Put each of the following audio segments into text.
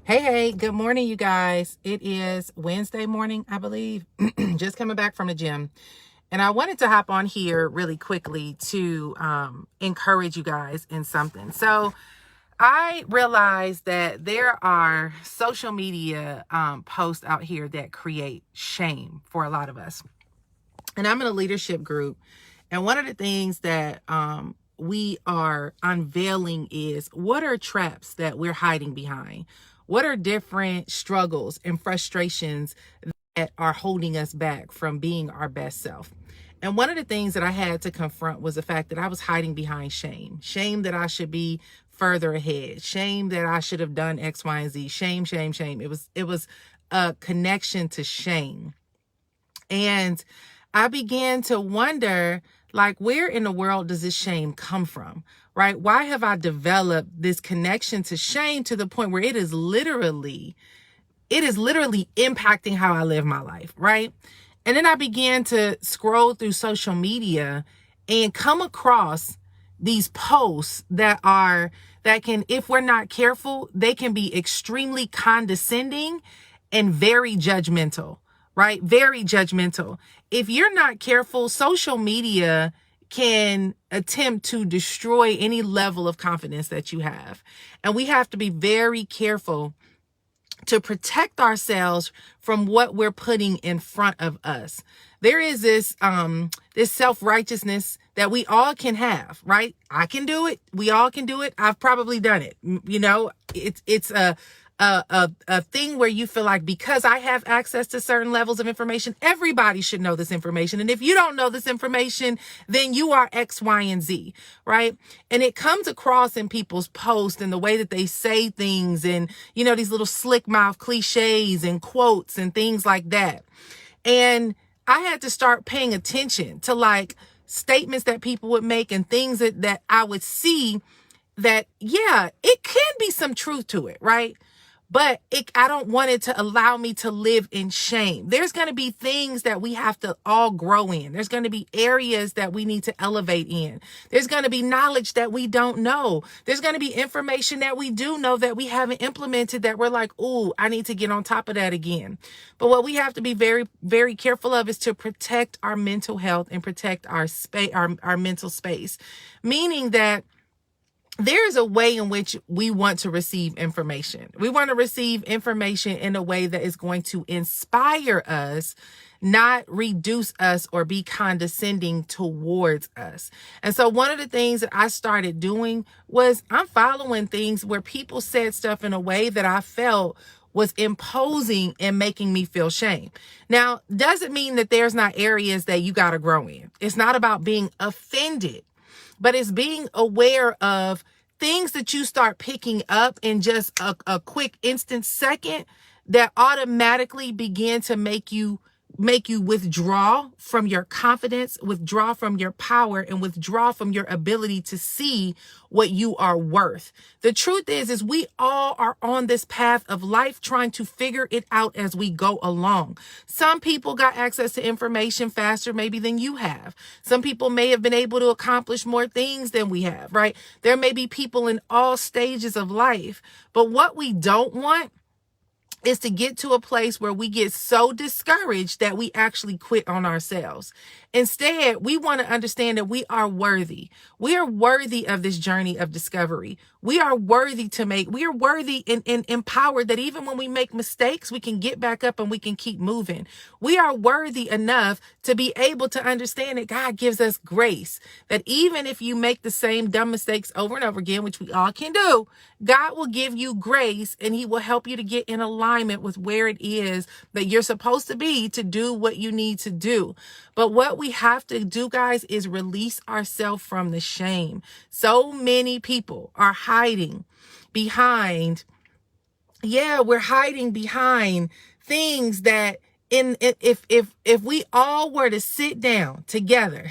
Hey, good morning, you guys. It is Wednesday morning, I believe. Just coming back from the gym. And I wanted to hop on here really quickly to encourage you guys in something. So I realized that there are social media posts out here that create shame for a lot of us. And I'm in a leadership group. And one of the things that we are unveiling is, what are traps that we're hiding behind? What are different struggles and frustrations that are holding us back from being our best self? And one of the things that I had to confront was the fact that I was hiding behind shame. Shame that I should be further ahead. Shame that I should have done X, Y, and Z. Shame, shame, shame. It was a connection to shame. And I began to wonder, like, where in the world does this shame come from? Right? Why have I developed this connection to shame to the point where it is literally impacting how I live my life, right? And then I began to scroll through social media and come across these posts that can, if we're not careful, they can be extremely condescending and very judgmental, right? Very judgmental. If you're not careful, social media can attempt to destroy any level of confidence that you have. And we have to be very careful to protect ourselves from what we're putting in front of us. There is this self-righteousness that we all can have, right? I can do it. We all can do it. I've probably done it. You know, it's a thing where you feel like, because I have access to certain levels of information, everybody should know this information. And if you don't know this information, then you are X, Y, and Z, right? And it comes across in people's posts and the way that they say things, and, you know, these little slick mouth cliches and quotes and things like that. And I had to start paying attention to, like, statements that people would make and things that I would see that, yeah, it can be some truth to it, right? But I don't want it to allow me to live in shame. There's going to be things that we have to all grow in. There's going to be areas that we need to elevate in. There's going to be knowledge that we don't know. There's going to be information that we do know that we haven't implemented, that we're like, ooh, I need to get on top of that again. But what we have to be very, very careful of is to protect our mental health and protect our space, our mental space, meaning that there is a way in which we want to receive information. We want to receive information in a way that is going to inspire us, not reduce us or be condescending towards us. And so one of the things that I started doing was, I'm following things where people said stuff in a way that I felt was imposing and making me feel shame. Now, doesn't mean that there's not areas that you got to grow in. It's not about being offended, but it's being aware of things that you start picking up in just a quick instant second that automatically begin to make you withdraw from your confidence, withdraw from your power, and withdraw from your ability to see what you are worth. The truth is we all are on this path of life trying to figure it out as we go along. Some people got access to information faster maybe than you have. Some people may have been able to accomplish more things than we have, right? There may be people in all stages of life, but what we don't want is to get to a place where we get so discouraged that we actually quit on ourselves. Instead, we want to understand that we are worthy. We are worthy of this journey of discovery. We are worthy we are worthy and empowered that even when we make mistakes, we can get back up and we can keep moving. We are worthy enough to be able to understand that God gives us grace, that even if you make the same dumb mistakes over and over again, which we all can do, God will give you grace and he will help you to get in alignment with where it is that you're supposed to be to do what you need to do. But what we have to do, guys, is release ourselves from the shame. So many people are hiding behind, we're hiding behind things that if we all were to sit down together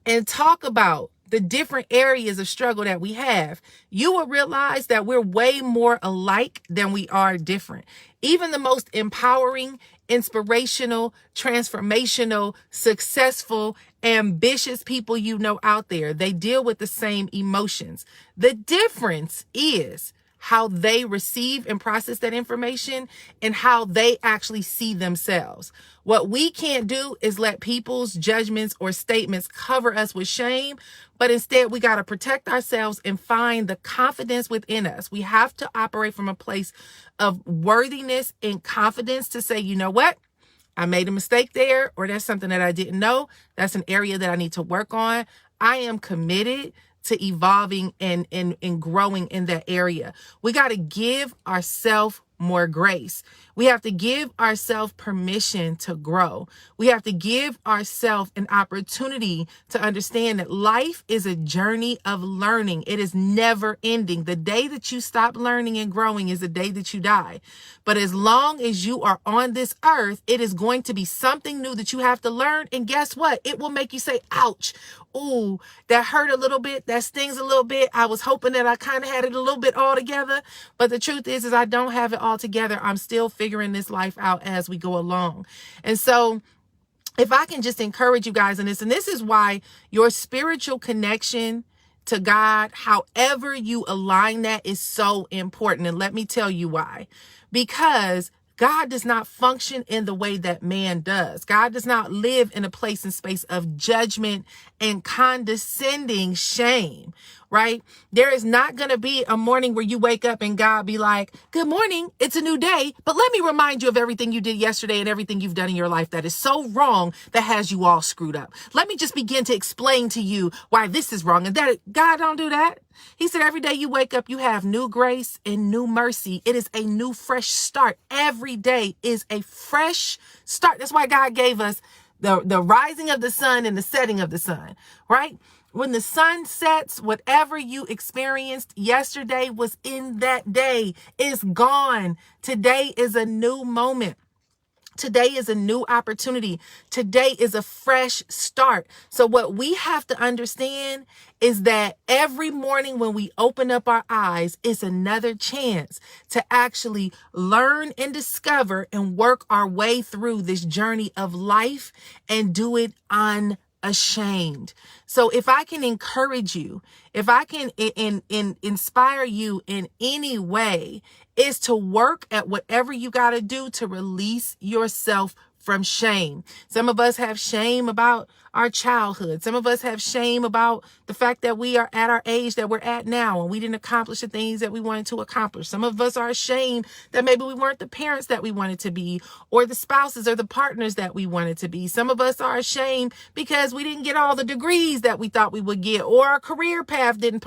and talk about the different areas of struggle that we have, you will realize that we're way more alike than we are different. Even the most empowering, inspirational, transformational, successful, ambitious people you know out there, they deal with the same emotions. The difference is how they receive and process that information and how they actually see themselves. What we can't do is let people's judgments or statements cover us with shame, but instead we got to protect ourselves and find the confidence within us. We have to operate from a place of worthiness and confidence to say, you know what? I made a mistake there, or that's something that I didn't know. That's an area that I need to work on. I am committed to evolving and growing in that area. We got to give ourselves more grace. We have to give ourselves permission to grow. We have to give ourselves an opportunity to understand that life is a journey of learning. It is never ending. The day that you stop learning and growing is the day that you die. But as long as you are on this earth, it is going to be something new that you have to learn. And guess what? It will make you say, ouch. Ooh, that hurt a little bit. That stings a little bit. I was hoping that I kind of had it a little bit all together. But the truth is I don't have it all together. I'm still figuring this life out as we go along. And so if I can just encourage you guys in this, and this is why your spiritual connection to God, however you align that, is so important. And let me tell you why. Because God does not function in the way that man does. God does not live in a place and space of judgment and condescending shame, right? There is not going to be a morning where you wake up and God be like, good morning, it's a new day, but let me remind you of everything you did yesterday and everything you've done in your life that is so wrong that has you all screwed up. Let me just begin to explain to you why this is wrong and that. God don't do that. He said, every day you wake up, you have new grace and new mercy. It is a new, fresh start. Every day is a fresh start. That's why God gave us the rising of the sun and the setting of the sun, right? When the sun sets, whatever you experienced yesterday was in that day is gone. Today is a new moment. Today is a new opportunity. Today is a fresh start. So what we have to understand is that every morning when we open up our eyes is another chance to actually learn and discover and work our way through this journey of life and do it unashamed. So if I can encourage you, if I can inspire you in any way, is to work at whatever you got to do to release yourself from shame. Some of us have shame about our childhood. Some of us have shame about the fact that we are at our age that we're at now and we didn't accomplish the things that we wanted to accomplish. Some of us are ashamed that maybe we weren't the parents that we wanted to be, or the spouses or the partners that we wanted to be. Some of us are ashamed because we didn't get all the degrees that we thought we would get, or our career path didn't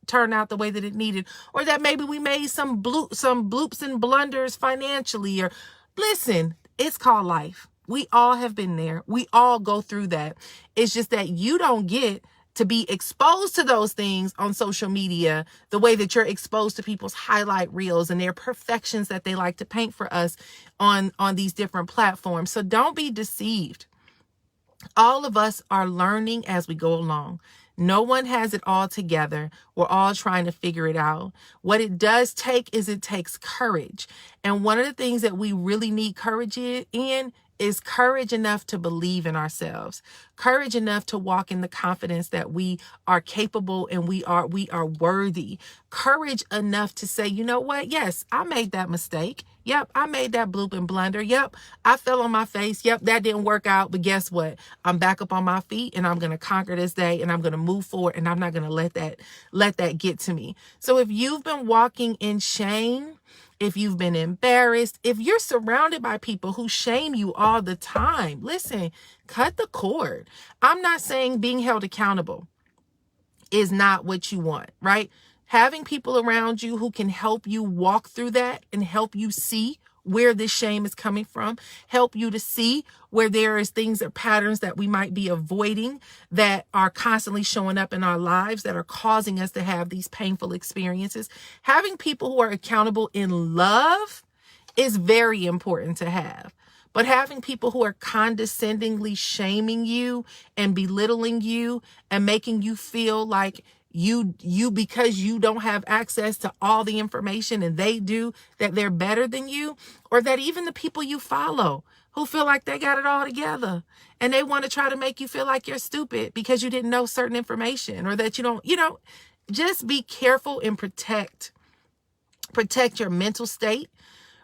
turn out the way that it needed, or that maybe we made some bloops and blunders financially. Or listen, it's called life. We all have been there. We all go through that. It's just that you don't get to be exposed to those things on social media the way that you're exposed to people's highlight reels and their perfections that they like to paint for us on these different platforms. So don't be deceived. All of us are learning as we go along. No one has it all together. We're all trying to figure it out. What it does take is it takes courage. And one of the things that we really need courage in is courage enough to believe in ourselves, courage enough to walk in the confidence that we are capable and we are worthy, courage enough to say, you know what? Yes, I made that mistake. Yep, I made that bloop and blunder. Yep, I fell on my face. Yep, that didn't work out. But guess what? I'm back up on my feet and I'm going to conquer this day and I'm going to move forward and I'm not going to let that get to me. So if you've been walking in shame, if you've been embarrassed, if you're surrounded by people who shame you all the time, listen, cut the cord. I'm not saying being held accountable is not what you want, right? Having people around you who can help you walk through that and help you see where this shame is coming from, help you to see where there is things or patterns that we might be avoiding that are constantly showing up in our lives that are causing us to have these painful experiences. Having people who are accountable in love is very important to have. But having people who are condescendingly shaming you and belittling you and making you feel like you because you don't have access to all the information and they do, that they're better than you, or that even the people you follow who feel like they got it all together and they want to try to make you feel like you're stupid because you didn't know certain information, or that you don't, just be careful and protect Protect your mental state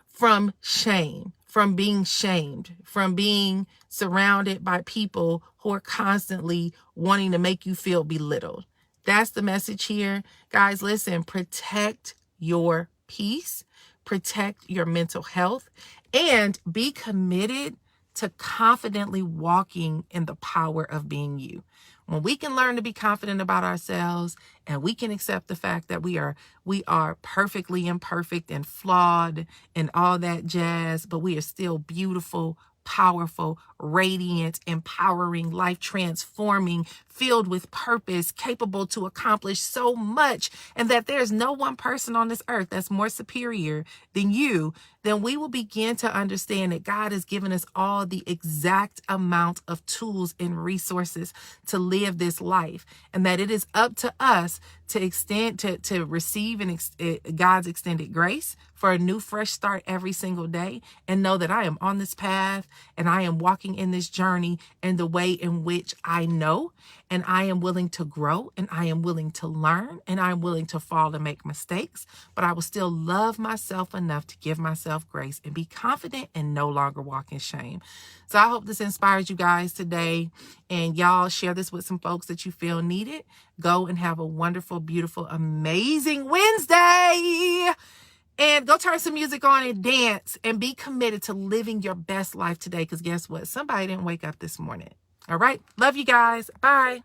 from shame, from being shamed, from being surrounded by people who are constantly wanting to make you feel belittled. That's the message here. Guys, listen, protect your peace, protect your mental health, and be committed to confidently walking in the power of being you. When we can learn to be confident about ourselves and we can accept the fact that we are perfectly imperfect and flawed and all that jazz, but we are still beautiful, powerful, radiant, empowering, life transforming, filled with purpose, capable to accomplish so much, and that there's no one person on this earth that's more superior than you, then we will begin to understand that God has given us all the exact amount of tools and resources to live this life, and that it is up to us to receive God's extended grace for a new fresh start every single day, and know that I am on this path and I am walking in this journey in the way in which I know, and I am willing to grow, and I am willing to learn, and I'm willing to fall and make mistakes, but I will still love myself enough to give myself grace and be confident and no longer walk in shame. So I hope this inspires you guys today, and y'all share this with some folks that you feel need it. Go and have a wonderful, beautiful, amazing Wednesday. And go turn some music on and dance and be committed to living your best life today. Because guess what? Somebody didn't wake up this morning. All right. Love you guys. Bye.